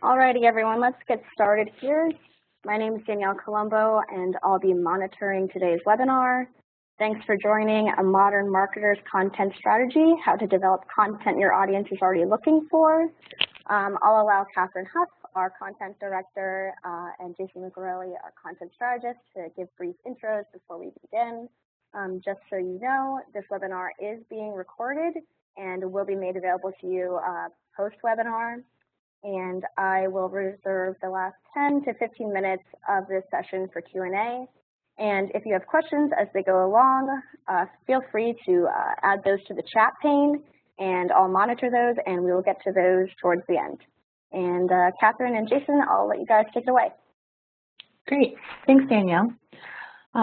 Alrighty, everyone, let's get started here. My name is Danielle Colombo, and I'll be monitoring today's webinar. Thanks for joining A Modern Marketer's Content Strategy, How to Develop Content Your Audience is Already Looking For. I'll allow Catherine Huff, our Content Director, and Jason Lucarelli, our Content Strategist, to give brief intros before we begin. Just so you know, this webinar is being recorded and will be made available to you post-webinar. And I will reserve the last 10 to 15 minutes of this session for Q&A. And if you have questions as they go along, feel free to add those to the chat pane, and I'll monitor those, and we will get to those towards the end. And Catherine and Jason, I'll let you guys take it away. Great. Thanks, Danielle.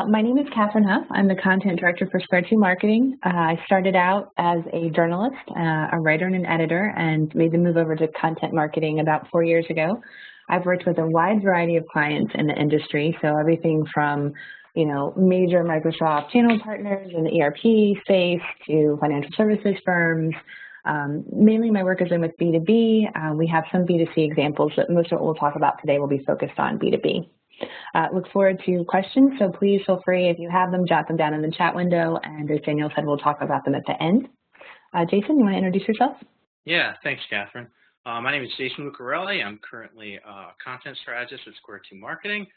My name is Catherine Huff. I'm the Content Director for Square 2 Marketing. I started out as a journalist, a writer and an editor, and made the move over to content marketing about 4 years ago. I've worked with a wide variety of clients in the industry, so everything from major Microsoft channel partners in the ERP space to financial services firms. Mainly my work has been with B2B. We have some B2C examples, but most of what we'll talk about today will be focused on B2B. Look forward to questions, so please feel free, if you have them, jot them down in the chat window, and as Danielle said, we'll talk about them at the end. Jason, you want to introduce yourself? Yeah, thanks, Catherine. My name is Jason Lucarelli. I'm currently a content strategist at Square 2 Marketing.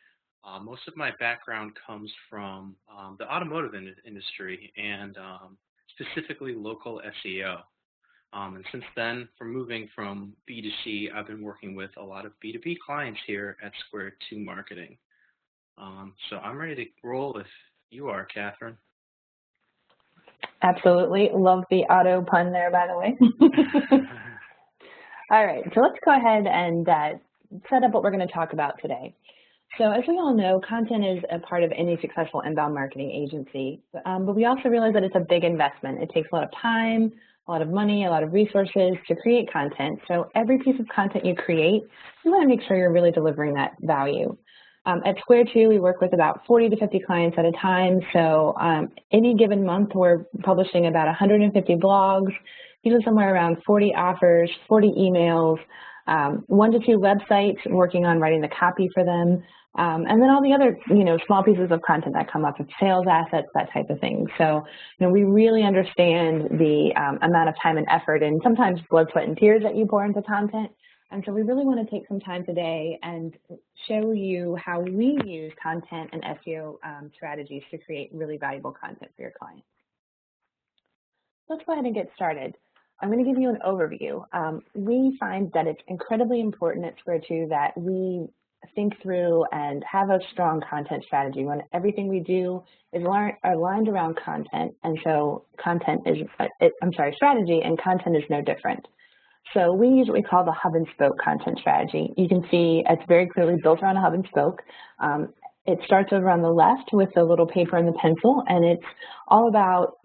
Most of my background comes from the automotive industry and specifically local SEO. And since then, from moving from B2C, I've been working with a lot of B2B clients here at Square 2 Marketing. So I'm ready to roll if you are, Catherine. Absolutely. Love the auto pun there, by the way. All right, so let's go ahead and set up what we're going to talk about today. So as we all know, content is a part of any successful inbound marketing agency, but we also realize that it's a big investment. It takes a lot of time, a lot of money, a lot of resources to create content. So every piece of content you create, you want to make sure you're really delivering that value. At Square 2, we work with about 40 to 50 clients at a time. So any given month, we're publishing about 150 blogs, usually somewhere around 40 offers, 40 emails, 1 to 2 websites, working on writing the copy for them, and then all the other, small pieces of content that come up with sales assets, that type of thing. So, we really understand the amount of time and effort and sometimes blood, sweat, and tears that you pour into content. And so we really want to take some time today and show you how we use content and SEO strategies to create really valuable content for your clients. Let's go ahead and get started. I'm going to give you an overview. We find that it's incredibly important at Square 2 that we think through and have a strong content strategy when everything we do is aligned around content, and so strategy, and content is no different. So we use what we call the hub and spoke content strategy. You can see it's very clearly built around a hub and spoke. It starts over on the left with the little paper and the pencil, and it's all about,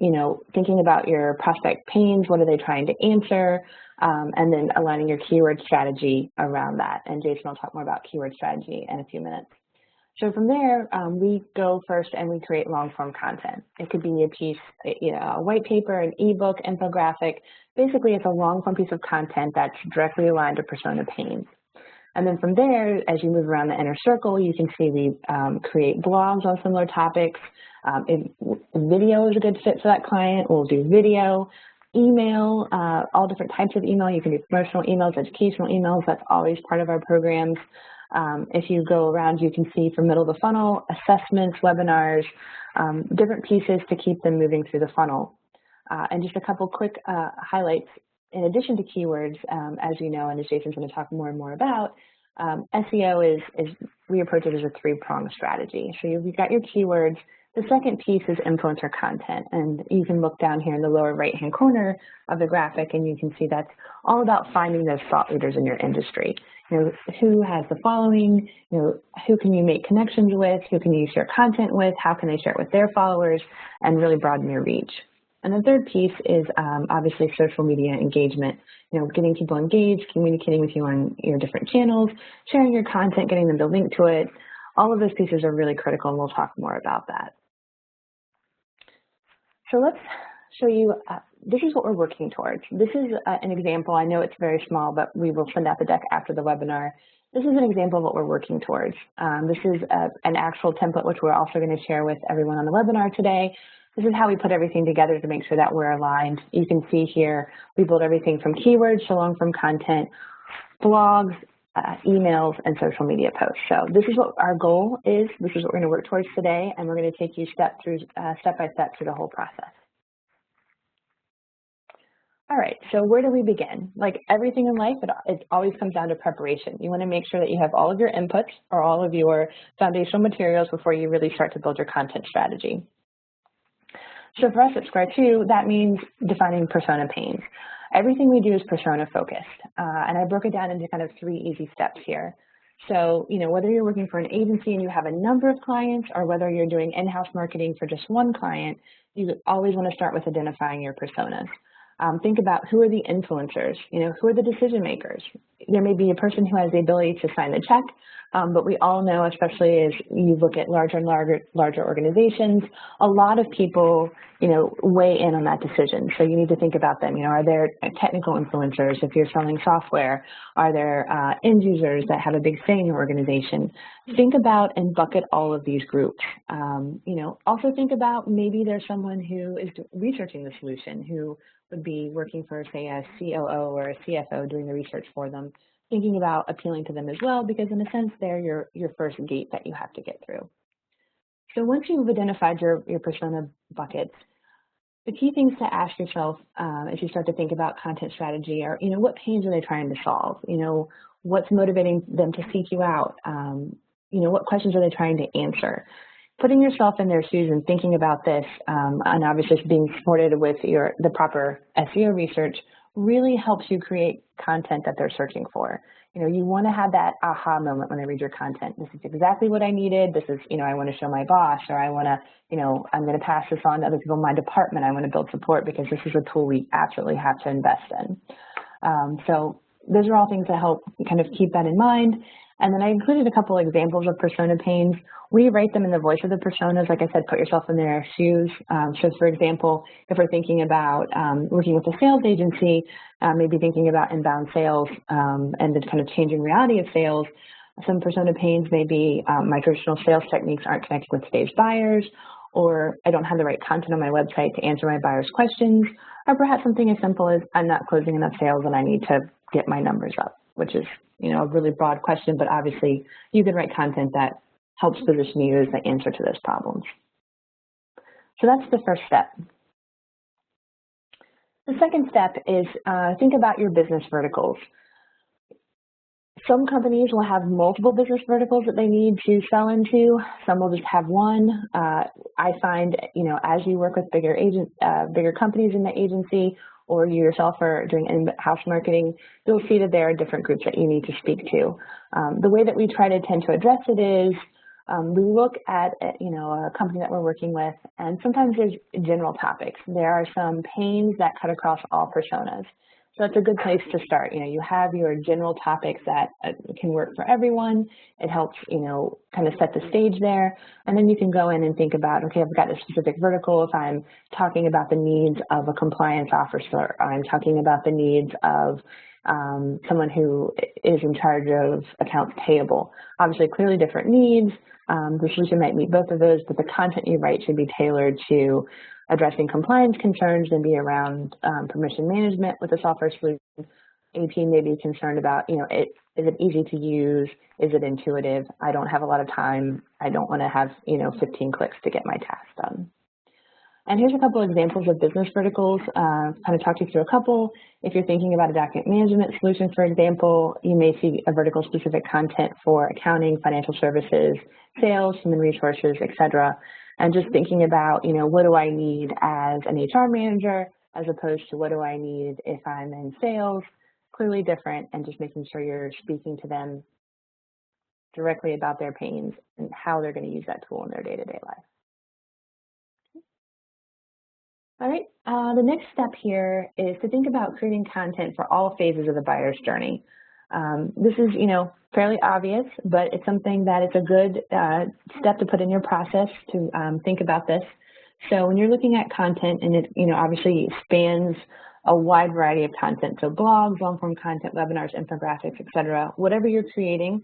thinking about your prospect pains, what are they trying to answer, and then aligning your keyword strategy around that. And Jason will talk more about keyword strategy in a few minutes. So from there, we go first and we create long-form content. It could be a piece, a white paper, an ebook, infographic. Basically, it's a long-form piece of content that's directly aligned to persona pains. And then from there, as you move around the inner circle, you can see we create blogs on similar topics. If video is a good fit for that client, we'll do video. Email, all different types of email. You can do promotional emails, educational emails. That's always part of our programs. If you go around, you can see from middle of the funnel, assessments, webinars, different pieces to keep them moving through the funnel. And just a couple quick highlights. In addition to keywords, as you know, and as Jason's going to talk more and more about, SEO we approach it as a 3-pronged strategy. So you've got your keywords. The second piece is influencer content, and you can look down here in the lower right-hand corner of the graphic, and you can see that's all about finding those thought leaders in your industry. Who has the following, who can you make connections with, who can you share content with, how can they share it with their followers, and really broaden your reach. And the third piece is obviously social media engagement, getting people engaged, communicating with you on your different channels, sharing your content, getting them to link to it. All of those pieces are really critical, and we'll talk more about that. So let's show you this is what we're working towards. This is an example. I know it's very small, but we will send out the deck after the webinar. This is an example of what we're working towards. This is an actual template, which we're also going to share with everyone on the webinar today. This is how we put everything together to make sure that we're aligned. You can see here, we build everything from keywords to long-form content, blogs, emails, and social media posts. So this is what our goal is. This is what we're going to work towards today, and we're going to take you step by step through the whole process. All right, so where do we begin? Like everything in life, it always comes down to preparation. You want to make sure that you have all of your inputs or all of your foundational materials before you really start to build your content strategy. So for us at Square 2, that means defining persona pains. Everything we do is persona focused, and I broke it down into kind of 3 easy steps here. So, whether you're working for an agency and you have a number of clients, or whether you're doing in-house marketing for just one client, you always want to start with identifying your personas. Think about who are the influencers, who are the decision makers. There may be a person who has the ability to sign the check, but we all know, especially as you look at larger and larger organizations, a lot of people, weigh in on that decision. So you need to think about them. Are there technical influencers if you're selling software? Are there end users that have a big say in your organization? Think about and bucket all of these groups. Also think about maybe there's someone who is researching the solution, who would be working for, say, a COO or a CFO doing the research for them, thinking about appealing to them as well, because in a sense, they're your first gate that you have to get through. So once you've identified your persona buckets, the key things to ask yourself as you start to think about content strategy are, what pains are they trying to solve? What's motivating them to seek you out? What questions are they trying to answer? Putting yourself in their shoes and thinking about this, and obviously being supported with the proper SEO research, really helps you create content that they're searching for. You want to have that aha moment when they read your content. This is exactly what I needed. This is, I want to show my boss, or I want to, I'm going to pass this on to other people in my department. I want to build support because this is a tool we absolutely have to invest in. So those are all things that help kind of keep that in mind. And then I included a couple examples of persona pains. We write them in the voice of the personas. Like I said, put yourself in their shoes. So for example, if we're thinking about working with a sales agency, maybe thinking about inbound sales and the kind of changing reality of sales, some persona pains may be my traditional sales techniques aren't connected with today's buyers, or I don't have the right content on my website to answer my buyers' questions, or perhaps something as simple as I'm not closing enough sales and I need to get my numbers up, which is a really broad question, but obviously you can write content that helps position you as the answer to those problems. So that's the first step. The second step is think about your business verticals. Some companies will have multiple business verticals that they need to sell into. Some will just have one. I find, as you work with bigger companies in the agency, or you yourself are doing in-house marketing, you'll see that there are different groups that you need to speak to. The way that we try to tend to address it is we look at a company that we're working with, and sometimes there's general topics. There are some pains that cut across all personas. So it's a good place to start. You have your general topics that can work for everyone. It helps, kind of set the stage there. And then you can go in and think about, okay, I've got a specific vertical. If I'm talking about the needs of a compliance officer, or I'm talking about the needs of someone who is in charge of accounts payable. Obviously, clearly different needs. The solution might meet both of those, but the content you write should be tailored to addressing compliance concerns and be around permission management with a software solution. AP may be concerned about, is it easy to use? Is it intuitive? I don't have a lot of time. I don't want to have, 15 clicks to get my task done. And here's a couple examples of business verticals, kind of talk you through a couple. If you're thinking about a document management solution, for example, you may see a vertical specific content for accounting, financial services, sales, human resources, et cetera. And just thinking about, what do I need as an HR manager as opposed to what do I need if I'm in sales, clearly different, and just making sure you're speaking to them directly about their pains and how they're going to use that tool in their day-to-day life. All right, the next step here is to think about creating content for all phases of the buyer's journey. This is, fairly obvious, but it's something that it's a good step to put in your process to think about this. So when you're looking at content, and it obviously spans a wide variety of content, so blogs, long-form content, webinars, infographics, etc. Whatever you're creating,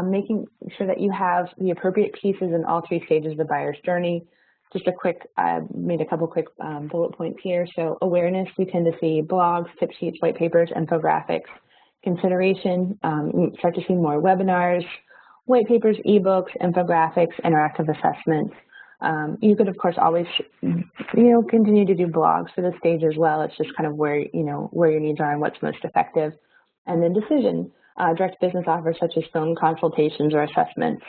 making sure that you have the appropriate pieces in all three stages of the buyer's journey. Just a quick, I made a couple quick bullet points here. So awareness, we tend to see blogs, tip sheets, white papers, infographics. Consideration, you start to see more webinars, white papers, ebooks, infographics, interactive assessments. You could, of course, always, continue to do blogs for this stage as well. It's just kind of where your needs are and what's most effective. And then decision, direct business offers such as phone consultations or assessments.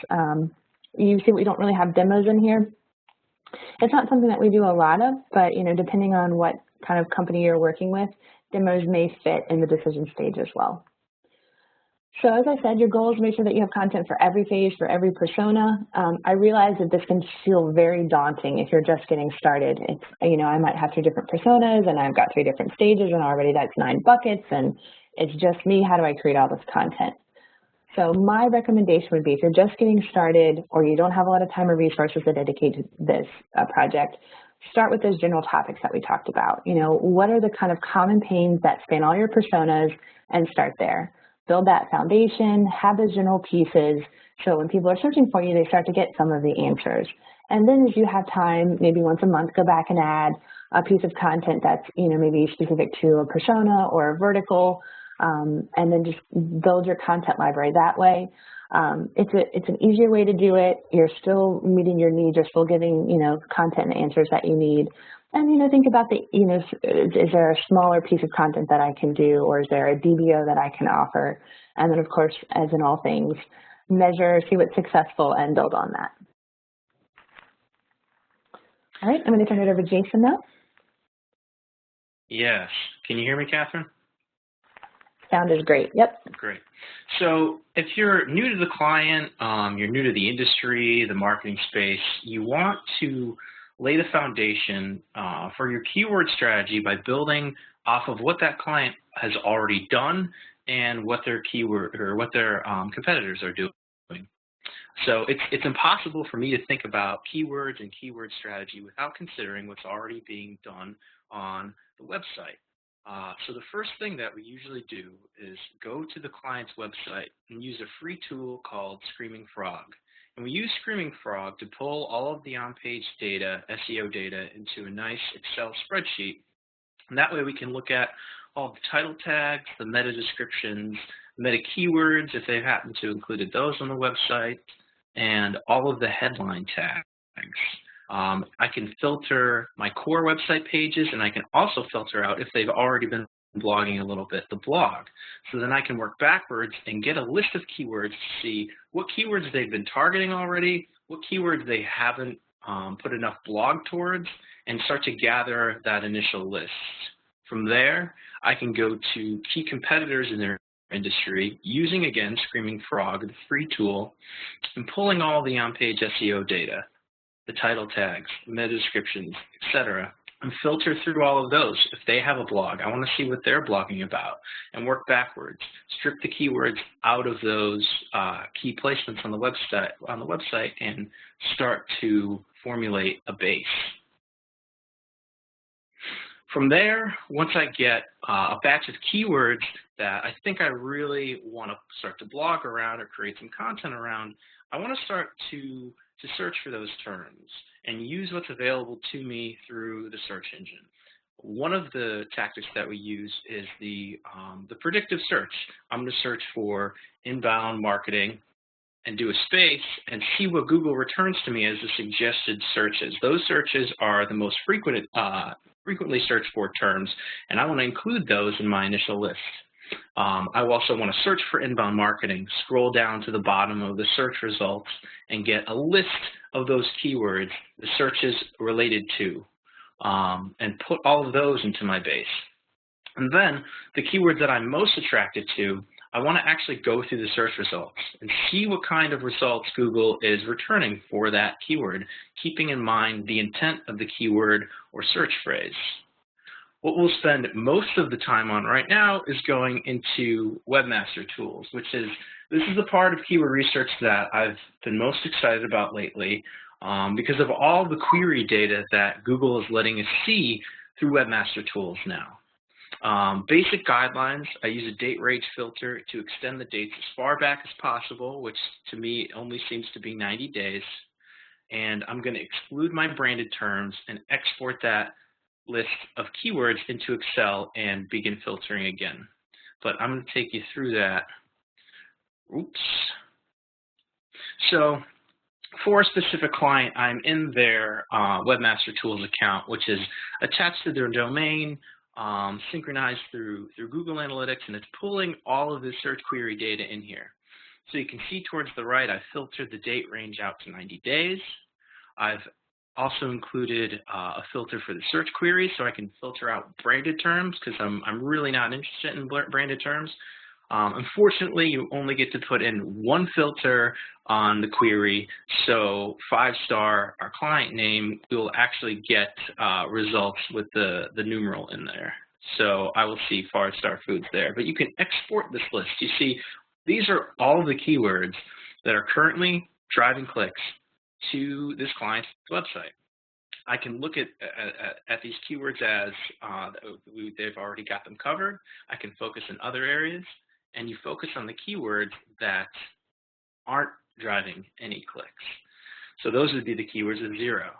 You see we don't really have demos in here. It's not something that we do a lot of, but, depending on what kind of company you're working with, demos may fit in the decision stage as well. So as I said, your goal is to make sure that you have content for every phase, for every persona. I realize that this can feel very daunting if you're just getting started. It's, I might have 3 different personas and I've got 3 different stages and already that's 9 buckets and it's just me. How do I create all this content? So my recommendation would be if you're just getting started or you don't have a lot of time or resources to dedicate to this project, start with those general topics that we talked about. What are the kind of common pains that span all your personas, and start there. Build that foundation, have those general pieces, so when people are searching for you, they start to get some of the answers. And then as you have time, maybe once a month, go back and add a piece of content that's, maybe specific to a persona or a vertical, and then just build your content library that way. It's an easier way to do it. You're still meeting your needs. You're still getting, content and answers that you need. And, think about is there a smaller piece of content that I can do, or is there a DBO that I can offer? And then, of course, as in all things, measure, see what's successful, and build on that. All right, I'm going to turn it over to Jason now. Yes. Can you hear me, Catherine? Sound is great. Yep. Great. So if you're new to the client, you're new to the industry, the marketing space, you want to lay the foundation for your keyword strategy by building off of what that client has already done and what their keyword or what their competitors are doing. So it's impossible for me to think about keywords and keyword strategy without considering what's already being done on the website. So the first thing that we usually do is go to the client's website and use a free tool called Screaming Frog. And we use Screaming Frog to pull all of the on-page data, SEO data, into a nice Excel spreadsheet. And that way we can look at all the title tags, the meta descriptions, meta keywords, if they happen to included those on the website, and all of the headline tags. I can filter my core website pages, and I can also filter out if they've already been blogging a little bit, the blog. So then I can work backwards and get a list of keywords to see what keywords they've been targeting already, what keywords they haven't put enough blog towards, and start to gather that initial list. From there, I can go to key competitors in their industry using, again, Screaming Frog, the free tool, and pulling all the on-page SEO data, the title tags, meta descriptions, etc., and filter through all of those. If they have a blog, I want to see what they're blogging about and work backwards. Strip the keywords out of those key placements on the website and start to formulate a base. From there, once I get a batch of keywords that I think I really want to start to blog around or create some content around, I want to start to search for those terms and use what's available to me through the search engine. One of the tactics that we use is the predictive search. I'm going to search for inbound marketing and do a space and see what Google returns to me as the suggested searches. Those searches are the most frequently searched for terms, and I want to include those in my initial list. I also want to search for inbound marketing, scroll down to the bottom of the search results, and get a list of those keywords, the searches related to, and put all of those into my base. And then the keywords that I'm most attracted to, I want to actually go through the search results and see what kind of results Google is returning for that keyword, keeping in mind the intent of the keyword or search phrase. What we'll spend most of the time on right now is going into Webmaster Tools, this is the part of keyword research that I've been most excited about lately. because of all the query data that Google is letting us see through Webmaster Tools now. Basic guidelines, I use a date range filter to extend the dates as far back as possible, which to me only seems to be 90 days. And I'm going to exclude my branded terms and export that list of keywords into Excel and begin filtering again. But I'm going to take you through that. Oops. So for a specific client, I'm in their Webmaster Tools account, which is attached to their domain, synchronized through Google Analytics, and it's pulling all of the search query data in here. So you can see towards the right, I've filtered the date range out to 90 days. I've also included a filter for the search queries, so I can filter out branded terms because I'm really not interested in branded terms. Unfortunately, you only get to put in one filter on the query, so 5-star, our client name, we will actually get results with the numeral in there. So I will see 5-star foods there, but you can export this list. You see, these are all the keywords that are currently driving clicks to this client's website. I can look at these keywords as they've already got them covered. I can focus in other areas, and you focus on the keywords that aren't driving any clicks. So those would be the keywords of 0.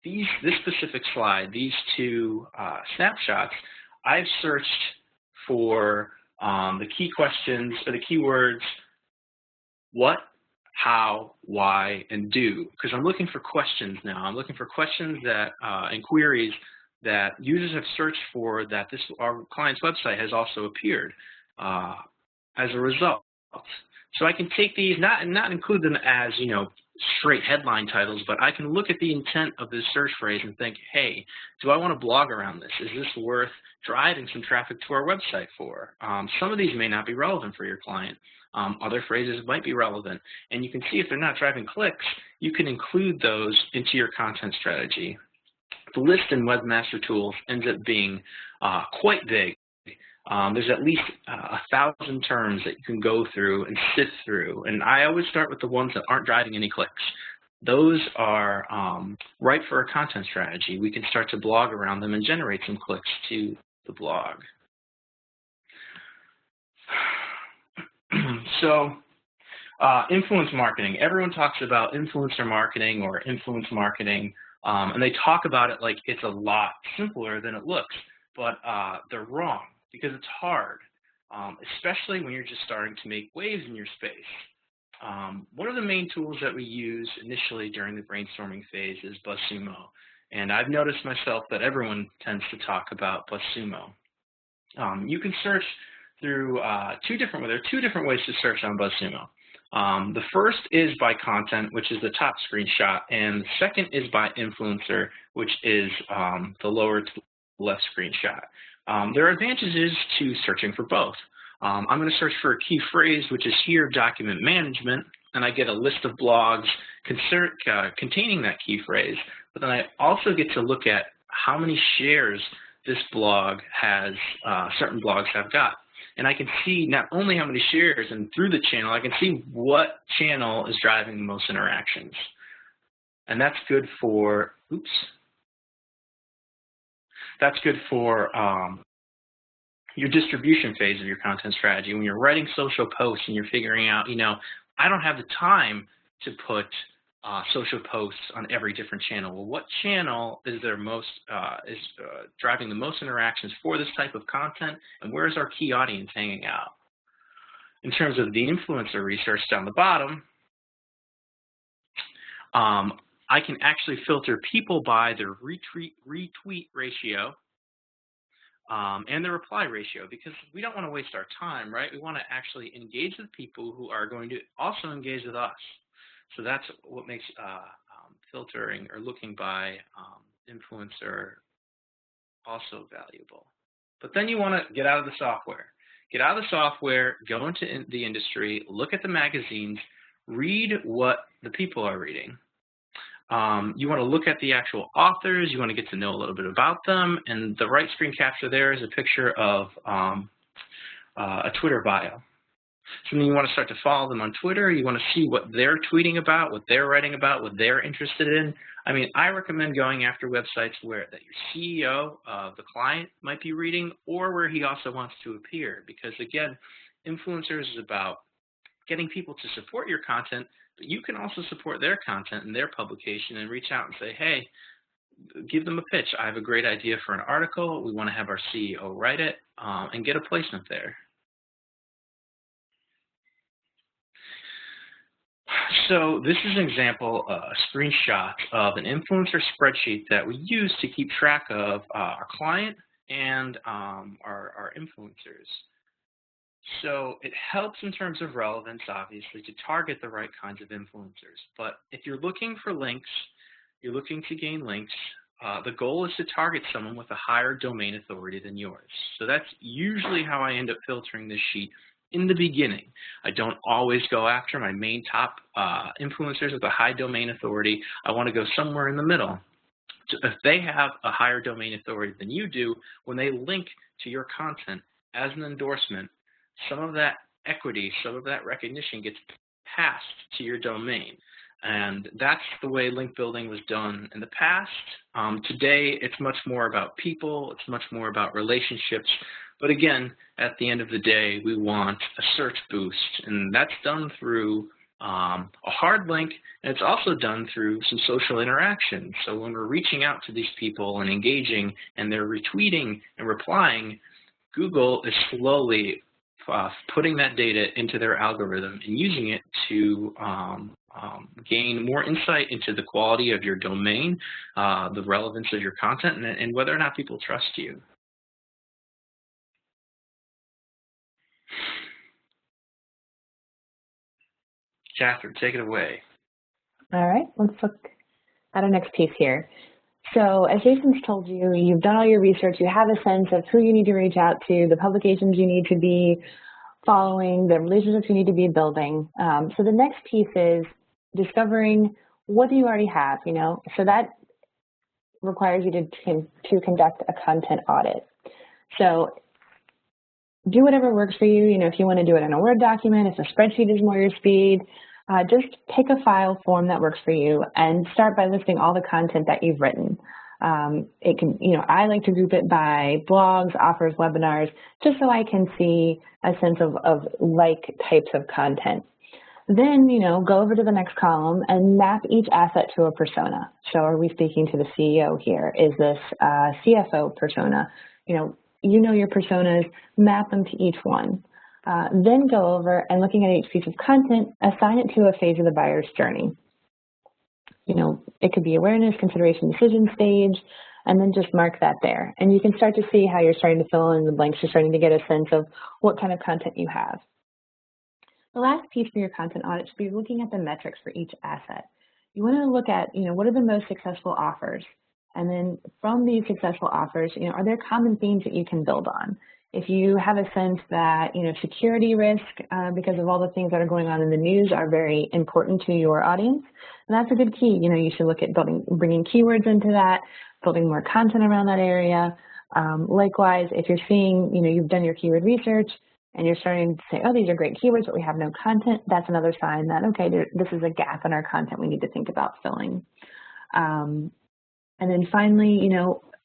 This specific slide, these two snapshots, I've searched for the key questions or the keywords what, how, why, and do, because I'm looking for questions now. I'm looking for questions that and queries that users have searched for that our client's website has also appeared as a result. So I can take these, not include them as, straight headline titles, but I can look at the intent of this search phrase and think, hey, do I want to blog around this? Is this worth driving some traffic to our website for? Some of these may not be relevant for your client. Other phrases might be relevant. And you can see if they're not driving clicks, you can include those into your content strategy. The list in Webmaster Tools ends up being quite big. There's at least 1,000 terms that you can go through and sift through. And I always start with the ones that aren't driving any clicks. Those are right for a content strategy. We can start to blog around them and generate some clicks to the blog. So influence marketing. Everyone talks about influencer marketing or influence marketing, and they talk about it like it's a lot simpler than it looks, but they're wrong because it's hard, especially when you're just starting to make waves in your space. One of the main tools that we use initially during the brainstorming phase is BuzzSumo, and I've noticed myself that everyone tends to talk about BuzzSumo. You can search through there are two different ways to search on BuzzSumo. The first is by content, which is the top screenshot, and the second is by influencer, which is the lower to left screenshot. There are advantages to searching for both. I'm going to search for a key phrase, which is here, document management, and I get a list of blogs containing that key phrase, but then I also get to look at how many shares this blog has, certain blogs have got. And I can see not only how many shares, and through the channel, I can see what channel is driving the most interactions. And that's good for, that's good for your distribution phase of your content strategy. When you're writing social posts and you're figuring out, I don't have the time to put social posts on every different channel. Well, what channel is driving the most interactions for this type of content, and where's our key audience hanging out? In terms of the influencer research down the bottom, I can actually filter people by their retweet ratio and the reply ratio, because we don't want to waste our time, right? We want to actually engage with people who are going to also engage with us. So that's what makes filtering or looking by influencer also valuable. But then you want to get out of the software. Get out of the software, go into the industry, look at the magazines, read what the people are reading. You want to look at the actual authors, you want to get to know a little bit about them, and the right screen capture there is a picture of a Twitter bio. So then you want to start to follow them on Twitter. You want to see what they're tweeting about, what they're writing about, what they're interested in. I mean, I recommend going after websites where that your CEO, the client, might be reading, or where he also wants to appear. Because again, influencers is about getting people to support your content, but you can also support their content and their publication and reach out and say, hey, give them a pitch. I have a great idea for an article. We want to have our CEO write it and get a placement there. So this is an example, a screenshot of an influencer spreadsheet that we use to keep track of our client and our influencers. So it helps in terms of relevance, obviously, to target the right kinds of influencers. But if you're looking for links, you're looking to gain links, the goal is to target someone with a higher domain authority than yours. So that's usually how I end up filtering this sheet in the beginning. I don't always go after my main top influencers with a high domain authority. I want to go somewhere in the middle. So if they have a higher domain authority than you do, when they link to your content as an endorsement, some of that equity, some of that recognition gets passed to your domain. And that's the way link building was done in the past. Today, it's much more about people. It's much more about relationships. But again, at the end of the day, we want a search boost. And that's done through a hard link, and it's also done through some social interaction. So when we're reaching out to these people and engaging, and they're retweeting and replying, Google is slowly putting that data into their algorithm and using it to gain more insight into the quality of your domain, the relevance of your content, and whether or not people trust you. Catherine, take it away. All right, let's look at our next piece here. So as Jason's told you, you've done all your research, you have a sense of who you need to reach out to, the publications you need to be following, the relationships you need to be building. So the next piece is discovering what do you already have, So that requires you to conduct a content audit. So do whatever works for you. If you want to do it in a Word document, if a spreadsheet is more your speed, just pick a file form that works for you and start by listing all the content that you've written. It can, I like to group it by blogs, offers, webinars, just so I can see a sense of like types of content. Then, go over to the next column and map each asset to a persona. So are we speaking to the CEO here? Is this a CFO persona? You know your personas, map them to each one. Then go over and looking at each piece of content, assign it to a phase of the buyer's journey. It could be awareness, consideration, decision stage, and then just mark that there. And you can start to see how you're starting to fill in the blanks. You're starting to get a sense of what kind of content you have. The last piece for your content audit should be looking at the metrics for each asset. You want to look at, what are the most successful offers? And then from these successful offers, are there common themes that you can build on? If you have a sense that, security risk, because of all the things that are going on in the news, are very important to your audience, and that's a good key. You should look at bringing keywords into that, building more content around that area. Likewise, if you're seeing, you've done your keyword research and you're starting to say, oh, these are great keywords, but we have no content, that's another sign that, okay, this is a gap in our content we need to think about filling. And then finally,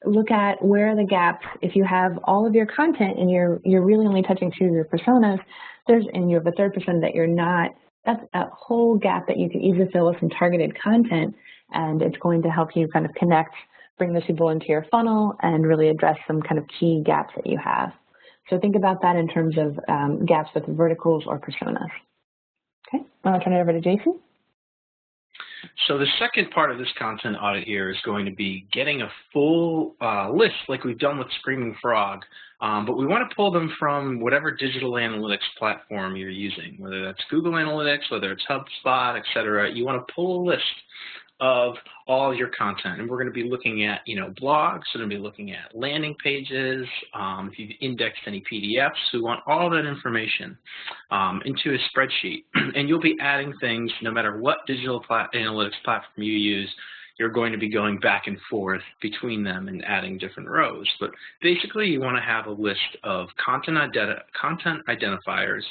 look at where are the gaps. If you have all of your content and you're really only touching two of your personas, and you have a third persona that you're not, that's a whole gap that you can easily fill with some targeted content, and it's going to help you kind of connect, bring those people into your funnel, and really address some kind of key gaps that you have. So think about that in terms of gaps with verticals or personas. Okay, I'll turn it over to Jason. So the second part of this content audit here is going to be getting a full list like we've done with Screaming Frog, but we want to pull them from whatever digital analytics platform you're using, whether that's Google Analytics, whether it's HubSpot, etc. You want to pull a list of all your content, and we're going to be looking at, blogs. We're going to be looking at landing pages. If you've indexed any PDFs, we want all that information into a spreadsheet, and you'll be adding things no matter what digital analytics platform you use. you're going to be going back and forth between them and adding different rows. But basically, you want to have a list of content identifiers.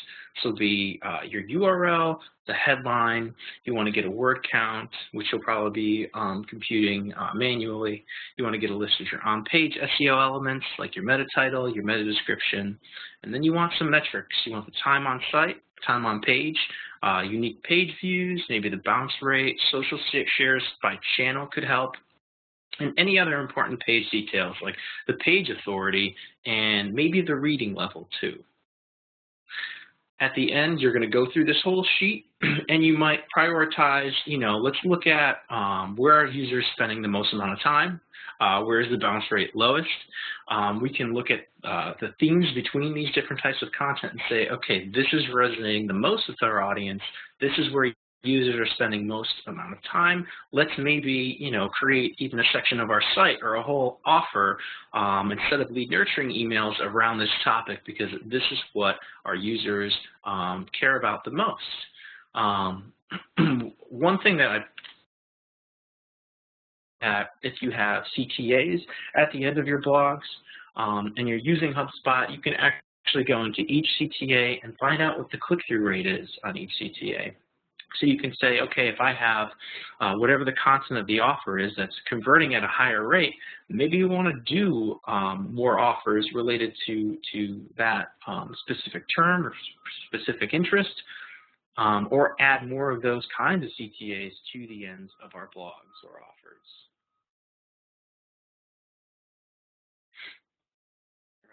So your URL, the headline, you want to get a word count, which you'll probably be computing manually. You want to get a list of your on-page SEO elements, like your meta title, your meta description. And then you want some metrics. You want the time on site, time on page, unique page views, maybe the bounce rate, social shares by channel could help, and any other important page details like the page authority and maybe the reading level too. At the end, you're going to go through this whole sheet, and you might prioritize, let's look at where are users spending the most amount of time, where is the bounce rate lowest. We can look at the themes between these different types of content and say, okay, this is resonating the most with our audience. This is where users are spending most amount of time. Let's maybe, create even a section of our site or a whole offer instead of lead nurturing emails around this topic, because this is what our users care about the most. One thing that if you have CTAs at the end of your blogs and you're using HubSpot, you can actually go into each CTA and find out what the click-through rate is on each CTA. So you can say, okay, if I have whatever the content of the offer is that's converting at a higher rate, maybe you want to do more offers related to that specific term or specific interest, or add more of those kinds of CTAs to the ends of our blogs or offers.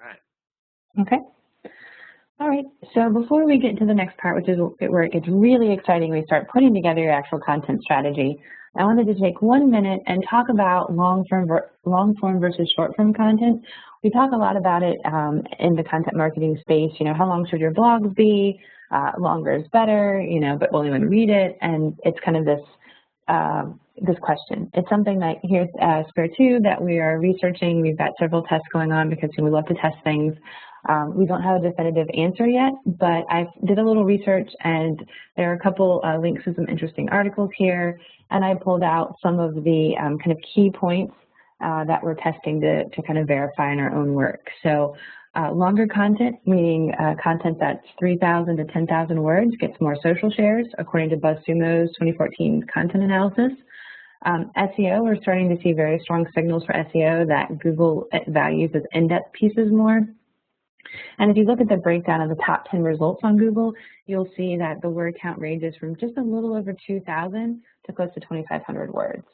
All right. Okay. All right, so before we get to the next part, which is where it gets really exciting, we start putting together your actual content strategy. I wanted to take 1 minute and talk about long form versus short form content. We talk a lot about it in the content marketing space. How long should your blogs be? Longer is better, but will anyone read it? And it's kind of this question. It's something that here at Square 2 that we are researching. We've got several tests going on because we love to test things. We don't have a definitive answer yet, but I did a little research, and there are a couple links to some interesting articles here, and I pulled out some of the kind of key points that we're testing to kind of verify in our own work. So longer content, meaning content that's 3,000 to 10,000 words, gets more social shares, according to BuzzSumo's 2014 content analysis. SEO, we're starting to see very strong signals for SEO that Google values as in-depth pieces more. And if you look at the breakdown of the top 10 results on Google, you'll see that the word count ranges from just a little over 2,000 to close to 2,500 words.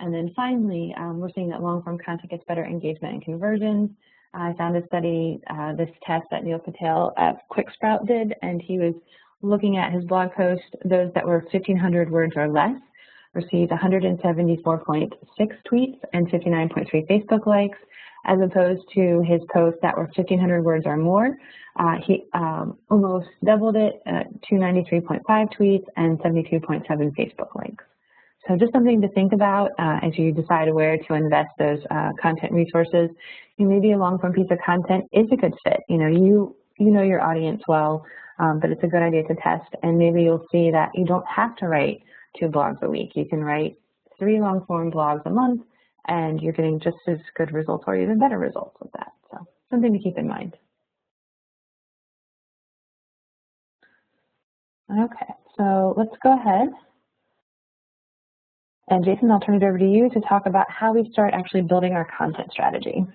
And then finally, we're seeing that long-form content gets better engagement and conversions. I found a study, this test that Neil Patel at QuickSprout did, and he was looking at his blog post. Those that were 1,500 words or less received 174.6 tweets and 59.3 Facebook likes, as opposed to his posts that were 1,500 words or more. He almost doubled it at 293.5 tweets and 72.7 Facebook likes. So just something to think about as you decide where to invest those content resources. Maybe a long-form piece of content is a good fit. You know your audience well, but it's a good idea to test. And maybe you'll see that you don't have to write 2 blogs a week. You can write 3 long-form blogs a month, and you're getting just as good results or even better results with that. So something to keep in mind. Okay, so let's go ahead. And Jason, I'll turn it over to you to talk about how we start actually building our content strategy.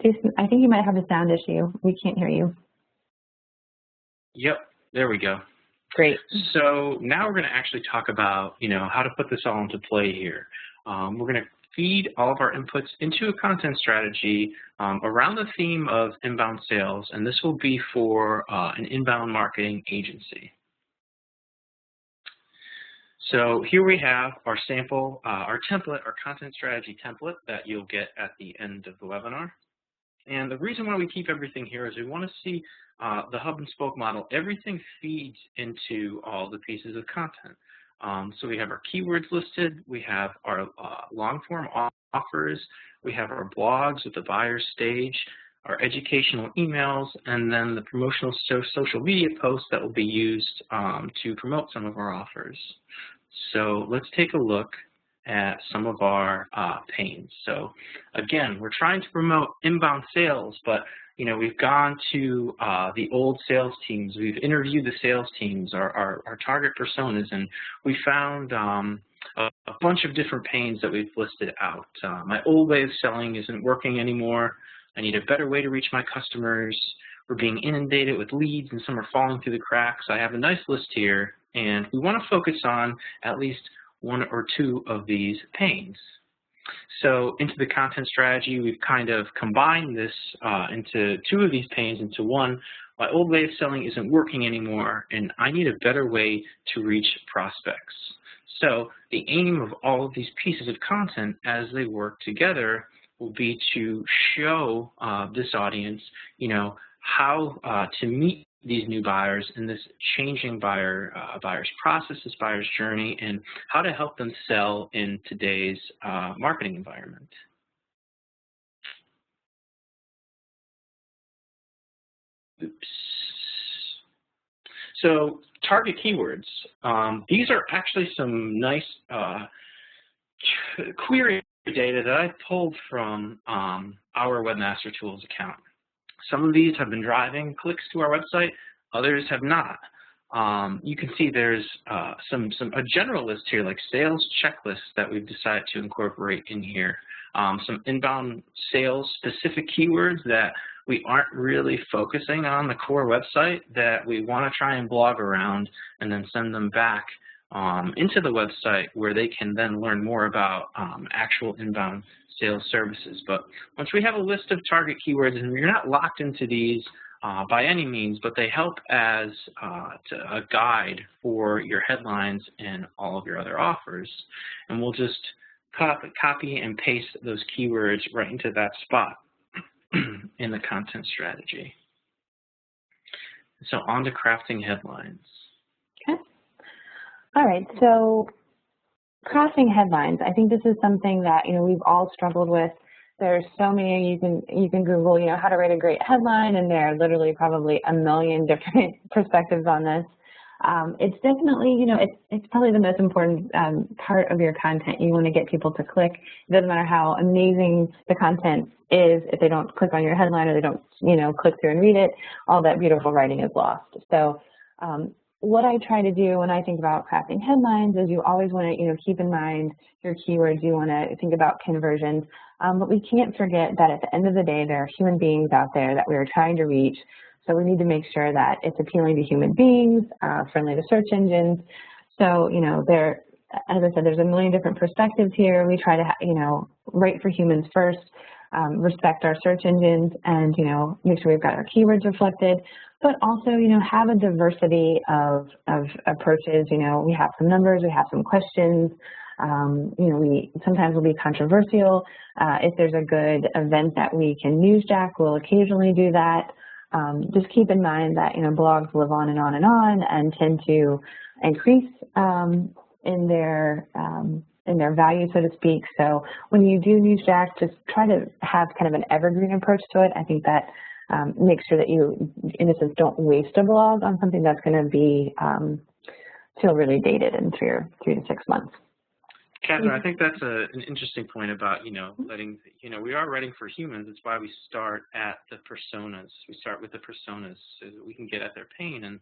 Jason, I think you might have a sound issue. We can't hear you. Yep, there we go. Great. So now we're going to actually talk about, how to put this all into play here. We're going to feed all of our inputs into a content strategy around the theme of inbound sales, and this will be for an inbound marketing agency. So here we have our sample, our template, our content strategy template that you'll get at the end of the webinar. And the reason why we keep everything here is we want to see the hub and spoke model. Everything feeds into all the pieces of content. So we have our keywords listed, we have our long form offers, we have our blogs with the buyer stage, our educational emails, and then the promotional social media posts that will be used to promote some of our offers. So let's take a look at some of our panes. So again, we're trying to promote inbound sales, but we've gone to the old sales teams. We've interviewed the sales teams, our target personas, and we found a bunch of different panes that we've listed out. My old way of selling isn't working anymore. I need a better way to reach my customers. We're being inundated with leads and some are falling through the cracks. I have a nice list here, and we want to focus on at least one or two of these panes. So into the content strategy, we've kind of combined this into two of these panes into one. My old way of selling isn't working anymore, and I need a better way to reach prospects. So the aim of all of these pieces of content as they work together will be to show this audience, how to meet these new buyers in this changing buyer's process, this buyer's journey, and how to help them sell in today's marketing environment. Oops. So target keywords. These are actually some nice query data that I pulled from our Webmaster Tools account. Some of these have been driving clicks to our website, others have not. You can see there's a general list here, like sales checklists that we've decided to incorporate in here. Some inbound sales specific keywords that we aren't really focusing on the core website that we want to try and blog around and then send them back into the website where they can then learn more about actual inbound sales services. But once we have a list of target keywords, and you're not locked into these by any means, but they help as a guide for your headlines and all of your other offers. And we'll just copy and paste those keywords right into that spot in the content strategy. So on to crafting headlines. Okay. All right, so crafting headlines, I think this is something that we've all struggled with. There's so many, you can Google how to write a great headline, and there are literally probably a million different perspectives on this. It's definitely it's probably the most important part of your content. You want to get people to click. It doesn't matter how amazing the content is if they don't click on your headline or they don't click through and read it. All that beautiful writing is lost. So what I try to do when I think about crafting headlines is you always want to keep in mind your keywords. You want to think about conversions, but we can't forget that at the end of the day there are human beings out there that we are trying to reach. So we need to make sure that it's appealing to human beings, friendly to search engines. So as I said, there's a million different perspectives here. We try to write for humans first, respect our search engines, and make sure we've got our keywords reflected. But also, have a diversity of approaches. We have some numbers, we have some questions. We sometimes will be controversial. If there's a good event that we can newsjack, we'll occasionally do that. Just keep in mind that blogs live on and on and on, and tend to increase in their value, so to speak. So when you do newsjack, just try to have kind of an evergreen approach to it. I think that make sure that you, in a sense, don't waste a blog on something that's going to be feel really dated in 3 to 6 months. Catherine, I think that's an interesting point about letting we are writing for humans. It's why we start at the personas. We start with the personas so that we can get at their pain. And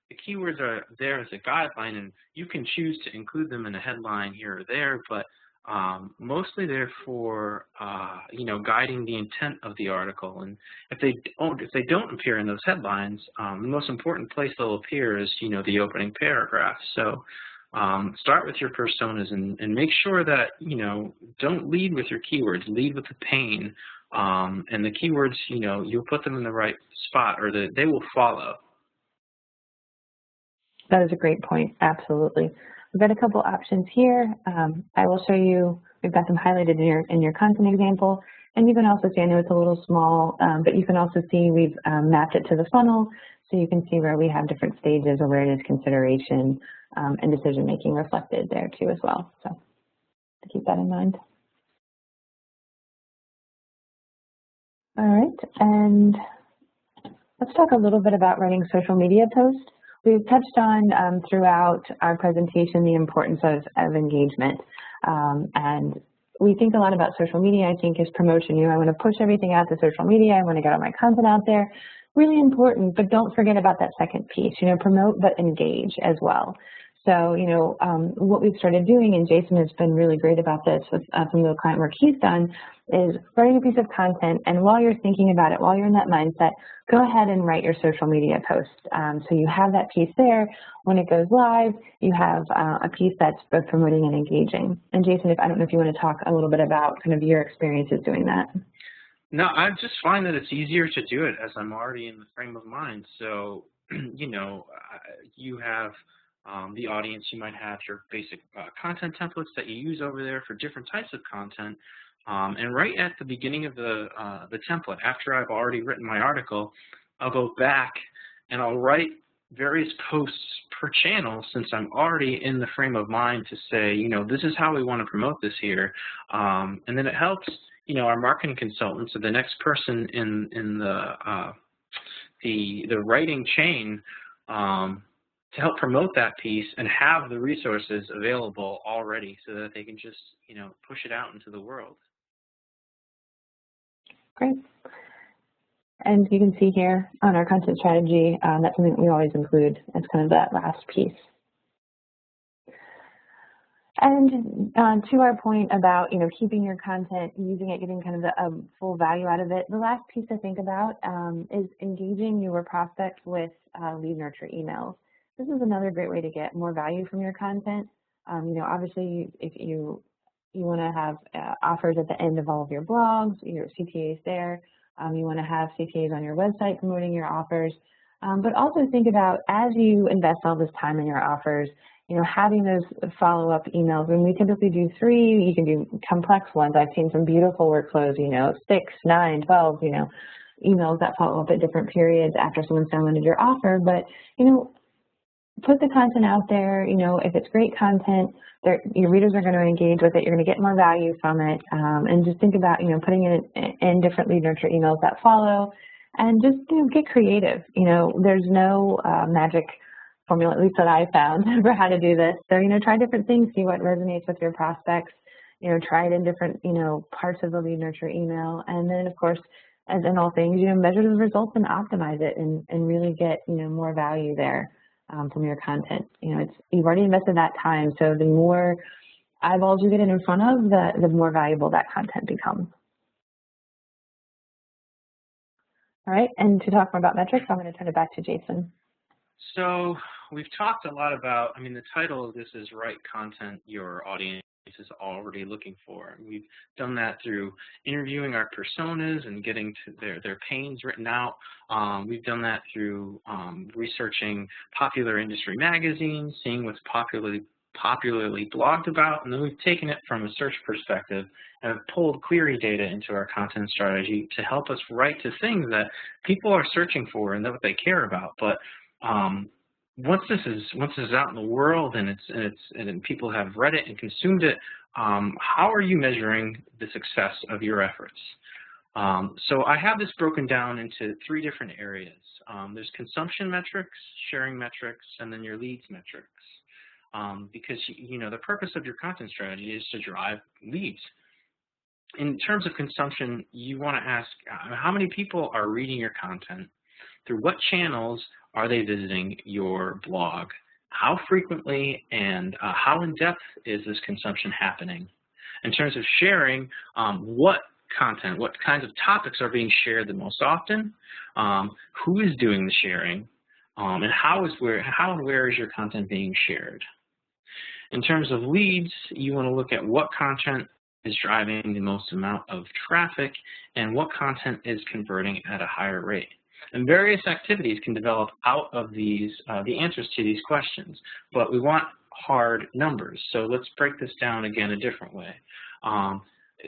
the keywords are there as a guideline, and you can choose to include them in a headline here or there, but mostly they're for guiding the intent of the article. And if they don't appear in those headlines, the most important place they'll appear is the opening paragraph. So start with your personas and make sure that don't lead with your keywords, lead with the pain, and the keywords you'll put them in the right spot, or they will follow. That is a great point, absolutely. We've got a couple options here. I will show you, we've got them highlighted in your content example, and you can also see, I know it's a little small, but you can also see we've mapped it to the funnel, so you can see where we have different stages of awareness, consideration, and decision-making reflected there too as well. So to keep that in mind. All right, and let's talk a little bit about writing social media posts. We've touched on throughout our presentation the importance of engagement, and we think a lot about social media, I think, as promotion. You know, I want to push everything out to social media, I want to get all my content out there. Really important, but don't forget about that second piece, you know, promote but engage as well. So, you know, what we've started doing, and Jason has been really great about this with some of the client work he's done, is writing a piece of content, and while you're thinking about it, while you're in that mindset, go ahead and write your social media post. So you have that piece there. When it goes live, you have a piece that's both promoting and engaging. And Jason, I don't know if you want to talk a little bit about kind of your experiences doing that. No, I just find that it's easier to do it as I'm already in the frame of mind. So, you know, you have the audience, you might have your basic content templates that you use over there for different types of content. And right at the beginning of the template, after I've already written my article, I'll go back and I'll write various posts per channel, since I'm already in the frame of mind to say, you know, this is how we want to promote this here. And then it helps, you know, our marketing consultants, or the next person in the writing chain, to help promote that piece and have the resources available already so that they can just, you know, push it out into the world. Great. And you can see here on our content strategy, that's something we always include as kind of that last piece. And to our point about, you know, keeping your content, using it, getting kind of the full value out of it, the last piece to think about is engaging your prospects with lead nurture emails. This is another great way to get more value from your content. You know, obviously, if you want to have offers at the end of all of your blogs, your CTAs there. You want to have CTAs on your website promoting your offers. But also think about, as you invest all this time in your offers, you know, having those follow-up emails. When we typically do 3, you can do complex ones. I've seen some beautiful workflows, you know, 6, 9, 12, you know, emails that follow up at different periods after someone's downloaded your offer. But, you know, put the content out there. You know, if it's great content, your readers are going to engage with it. You're going to get more value from it. And just think about, you know, putting it in different lead nurture emails that follow, and just, you know, get creative. You know, there's no magic formula, at least that I found, for how to do this. So, you know, try different things, see what resonates with your prospects. You know, try it in different, you know, parts of the lead nurture email. And then, of course, as in all things, you know, measure the results and optimize it, and really get, you know, more value there. From your content. You know, you've already invested that time, so the more eyeballs you get in front of, the more valuable that content becomes. All right, and to talk more about metrics, I'm going to turn it back to Jason. So we've talked a lot about, I mean, the title of this is Write Content Your Audience is Already Looking For. We've done that through interviewing our personas and getting to their pains written out. We've done that through researching popular industry magazines, seeing what's popularly blogged about, and then we've taken it from a search perspective and have pulled query data into our content strategy to help us write to things that people are searching for and that what they care about. But once this is out in the world and people have read it and consumed it, how are you measuring the success of your efforts? So I have this broken down into 3 different areas. There's consumption metrics, sharing metrics, and then your leads metrics. Because, you know, the purpose of your content strategy is to drive leads. In terms of consumption, you want to ask how many people are reading your content, through what channels are they visiting your blog, how frequently and how in depth is this consumption happening. In terms of sharing, what content, what kinds of topics are being shared the most often, who is doing the sharing, and how and where is your content being shared. In terms of leads, you want to look at what content is driving the most amount of traffic and what content is converting at a higher rate. And various activities can develop out of these, the answers to these questions, but we want hard numbers. So let's break this down again a different way.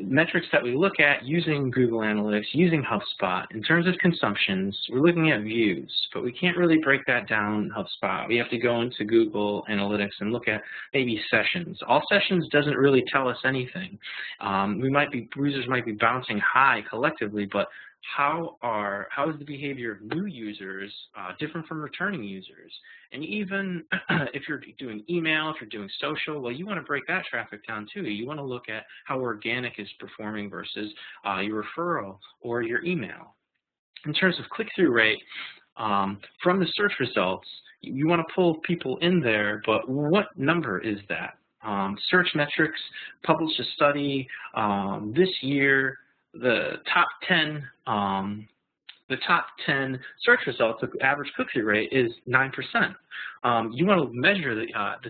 Metrics that we look at using Google Analytics, using HubSpot, in terms of consumptions, we're looking at views, but we can't really break that down in HubSpot. We have to go into Google Analytics and look at maybe sessions. All sessions doesn't really tell us anything. Users might be bouncing high collectively, but how is the behavior of new users different from returning users? And even if you're doing email, if you're doing social, well, you want to break that traffic down too. You want to look at how organic is performing versus your referral or your email. In terms of click-through rate, from the search results, you want to pull people in there, but what number is that? Search Metrics published a study this year. The top 10 search results of average click-through rate is 9%. You want to measure the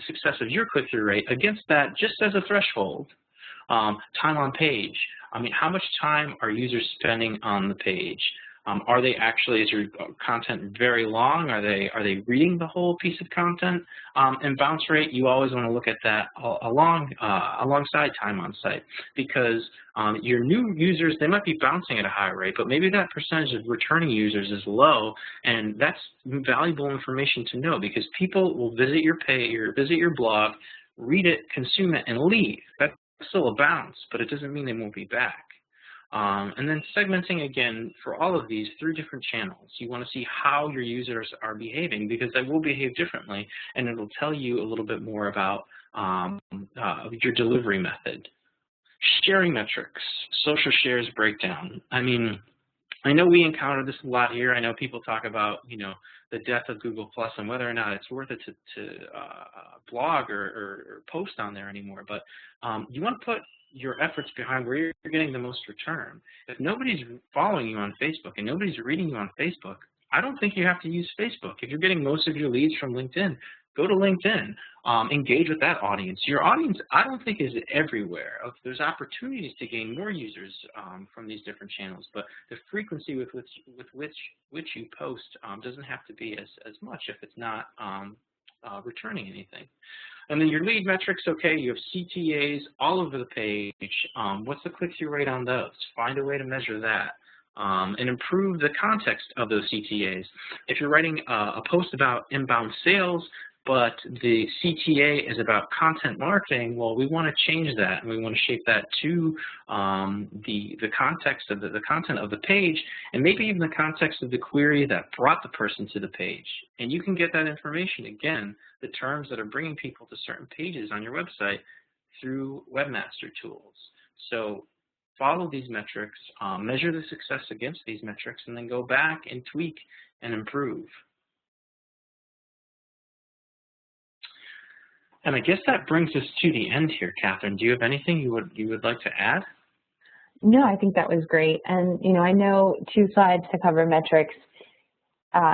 success of your click-through rate against that just as a threshold. Time on page. I mean, how much time are users spending on the page? Are they actually, is your content very long? Are they reading the whole piece of content? And bounce rate, you always want to look at that alongside time on site, because your new users, they might be bouncing at a high rate, but maybe that percentage of returning users is low, and that's valuable information to know, because people will visit your page or visit your blog, read it, consume it, and leave. That's still a bounce, but it doesn't mean they won't be back. And then segmenting again for all of these through different channels. You want to see how your users are behaving, because they will behave differently, and it'll tell you a little bit more about your delivery method. Sharing metrics, social shares breakdown. I mean, I know we encounter this a lot here. I know people talk about, you know, the death of Google Plus and whether or not it's worth it to blog or post on there anymore. But you want to put your efforts behind where you're getting the most return. If nobody's following you on Facebook and nobody's reading you on Facebook, I don't think you have to use Facebook. If you're getting most of your leads from LinkedIn, go to LinkedIn, engage with that audience. Your audience, I don't think, is everywhere. There's opportunities to gain more users from these different channels, but the frequency with which you post doesn't have to be as much if it's not returning anything. And then your lead metrics, okay, you have CTAs all over the page. What's the click-through rate on those? Find a way to measure that. And improve the context of those CTAs. If you're writing a post about inbound sales, but the CTA is about content marketing, well, we want to change that, and we want to shape that to the context of the content of the page, and maybe even the context of the query that brought the person to the page. And you can get that information, again, the terms that are bringing people to certain pages on your website through Webmaster Tools. So follow these metrics, measure the success against these metrics, and then go back and tweak and improve. And I guess that brings us to the end here, Catherine. Do you have anything you would like to add? No, I think that was great. And, you know, I know 2 slides to cover metrics.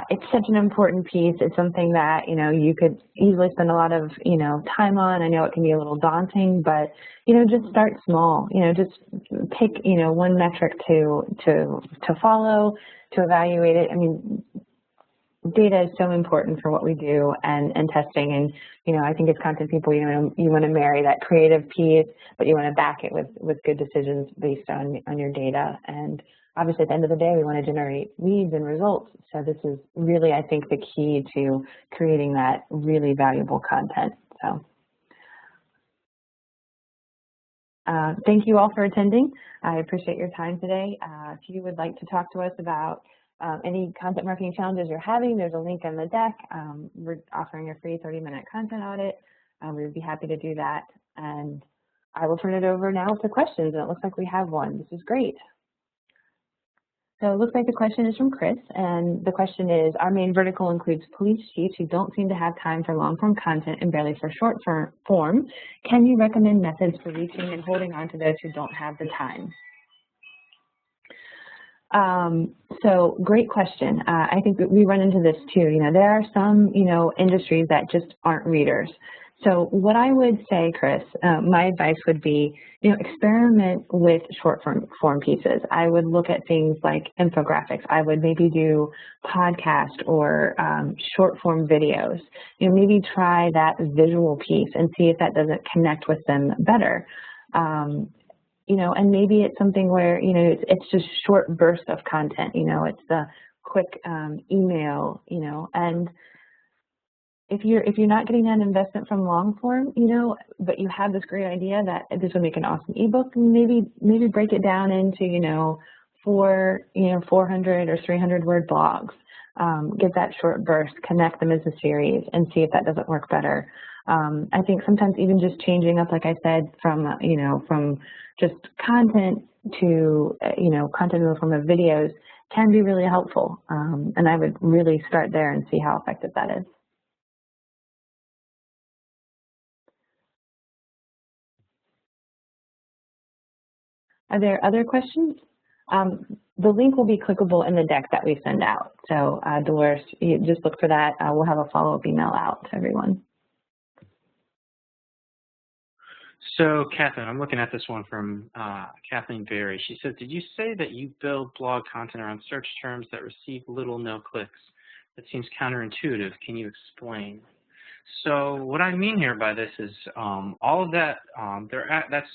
It's such an important piece. It's something that, you know, you could easily spend a lot of, you know, time on. I know it can be a little daunting, but, you know, just start small. You know, just pick, you know, one metric to follow, to evaluate it. I mean, data is so important for what we do and testing, and you know, I think as content people, you want to marry that creative piece, but you want to back it with good decisions based on your data. And obviously, at the end of the day, we want to generate leads and results. So this is really, I think, the key to creating that really valuable content. So thank you all for attending. I appreciate your time today. If you would like to talk to us about any content marketing challenges you're having, there's a link on the deck. We're offering a free 30-minute content audit. We would be happy to do that. And I will turn it over now to questions. And it looks like we have one. This is great. So it looks like the question is from Chris. And the question is, our main vertical includes police chiefs who don't seem to have time for long-form content and barely for short-form. Can you recommend methods for reaching and holding on to those who don't have the time? So great question. I think that we run into this too. You know, there are some, you know, industries that just aren't readers. So what I would say, Chris, my advice would be, experiment with short form pieces. I would look at things like infographics. I would maybe do podcast or short form videos. Maybe try that visual piece and see if that doesn't connect with them better. And maybe it's something where, it's just short bursts of content, it's the quick email, and if you're not getting that investment from long form, but you have this great idea that this would make an awesome ebook, maybe break it down into, 400 or 300 word blogs. Get that short burst, connect them as a series, and see if that doesn't work better. I think sometimes even just changing up, like I said, from just content to, content in the form of videos can be really helpful. And I would really start there and see how effective that is. Are there other questions? The link will be clickable in the deck that we send out. So Dolores, you just look for that. We'll have a follow-up email out to everyone. So Kathleen, I'm looking at this one from Kathleen Berry. She said, did you say that you build blog content around search terms that receive little or no clicks? That seems counterintuitive. Can you explain? So what I mean here by this is all of that, that's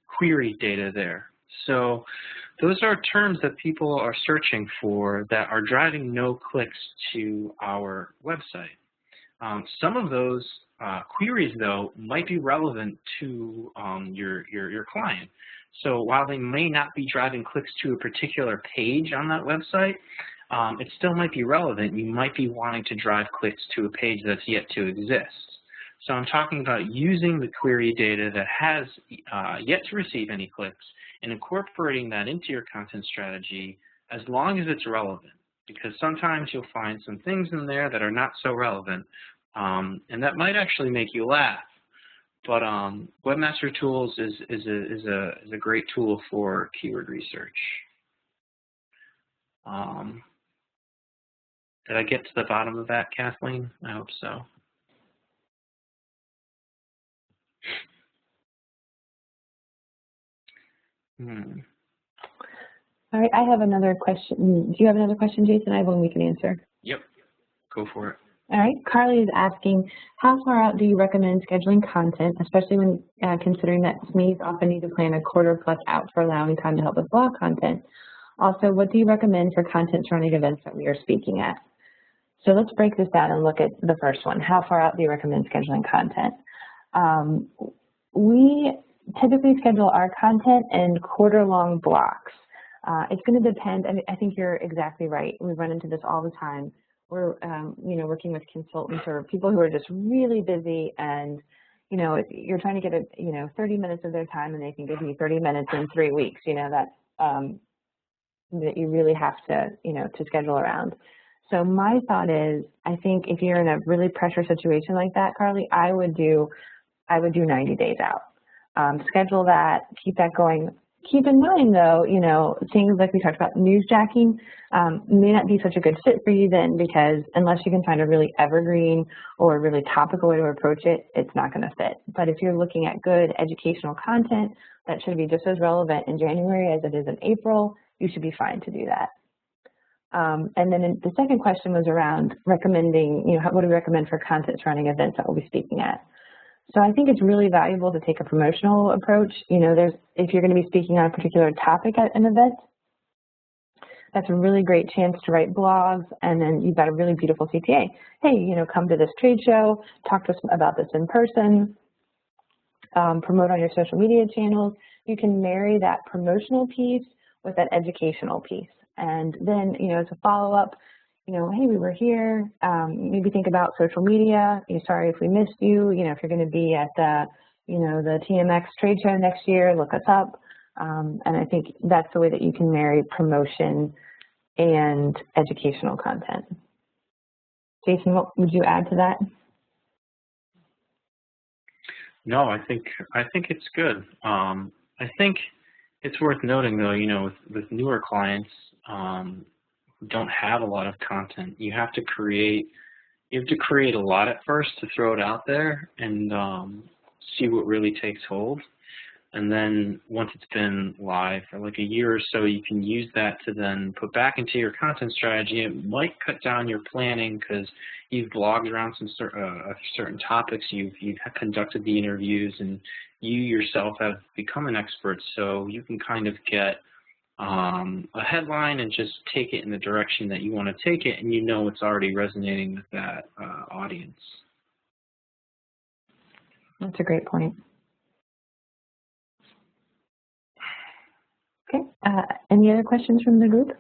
query data there. So those are terms that people are searching for that are driving no clicks to our website. Some of those queries, though, might be relevant to your client. So while they may not be driving clicks to a particular page on that website, it still might be relevant. You might be wanting to drive clicks to a page that's yet to exist. So I'm talking about using the query data that has yet to receive any clicks and incorporating that into your content strategy as long as it's relevant, because sometimes you'll find some things in there that are not so relevant, and that might actually make you laugh. But Webmaster Tools is a great tool for keyword research. Did I get to the bottom of that, Kathleen? I hope so. All right, I have another question. Do you have another question, Jason? I have one we can answer. Yep, go for it. All right, Carly is asking, how far out do you recommend scheduling content, especially when considering that SMEs often need to plan a quarter plus out for allowing time to help with blog content? Also, what do you recommend for content surrounding events that we are speaking at? So let's break this down and look at the first one. How far out do you recommend scheduling content? We typically schedule our content in quarter-long blocks. It's going to depend. I think you're exactly right. We run into this all the time. We're, working with consultants or people who are just really busy, and, you're trying to get 30 minutes of their time, and they can give you 30 minutes in 3 weeks. That you really have to, to schedule around. So my thought is, I think if you're in a really pressure situation like that, Carly, I would do 90 days out. Schedule that, keep that going. Keep in mind, though, things like we talked about, newsjacking may not be such a good fit for you then, because unless you can find a really evergreen or really topical way to approach it, it's not going to fit. But if you're looking at good educational content that should be just as relevant in January as it is in April, you should be fine to do that. And then the second question was around recommending, what do we recommend for content surrounding events that we'll be speaking at? So I think it's really valuable to take a promotional approach. If you're going to be speaking on a particular topic at an event, that's a really great chance to write blogs, and then you've got a really beautiful CTA. Hey, come to this trade show, talk to us about this in person, promote on your social media channels. You can marry that promotional piece with that educational piece. And then, as a follow-up, hey, we were here, maybe think about social media. Sorry if we missed you. If you're going to be at the, the TMX trade show next year, look us up. And I think that's the way that you can marry promotion and educational content. Jason, what would you add to that? No, I think it's good. I think it's worth noting, though, with newer clients, don't have a lot of content. You have to create, you have to create a lot at first to throw it out there and see what really takes hold. And then once it's been live for like a year or so, you can use that to then put back into your content strategy. It might cut down your planning because you've blogged around some certain topics, you've conducted the interviews, and you yourself have become an expert. So you can kind of get a headline and just take it in the direction that you want to take it, and you know it's already resonating with that audience. That's a great point. Okay, any other questions from the group?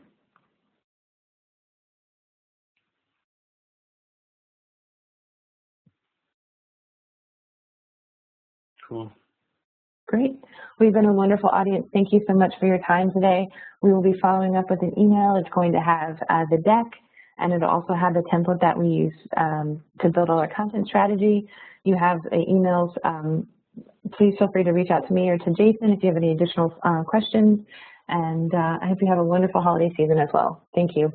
Cool. Great. We've been a wonderful audience. Thank you so much for your time today. We will be following up with an email. It's going to have the deck, and it'll also have the template that we use to build all our content strategy. You have emails. Please feel free to reach out to me or to Jason if you have any additional questions. And I hope you have a wonderful holiday season as well. Thank you.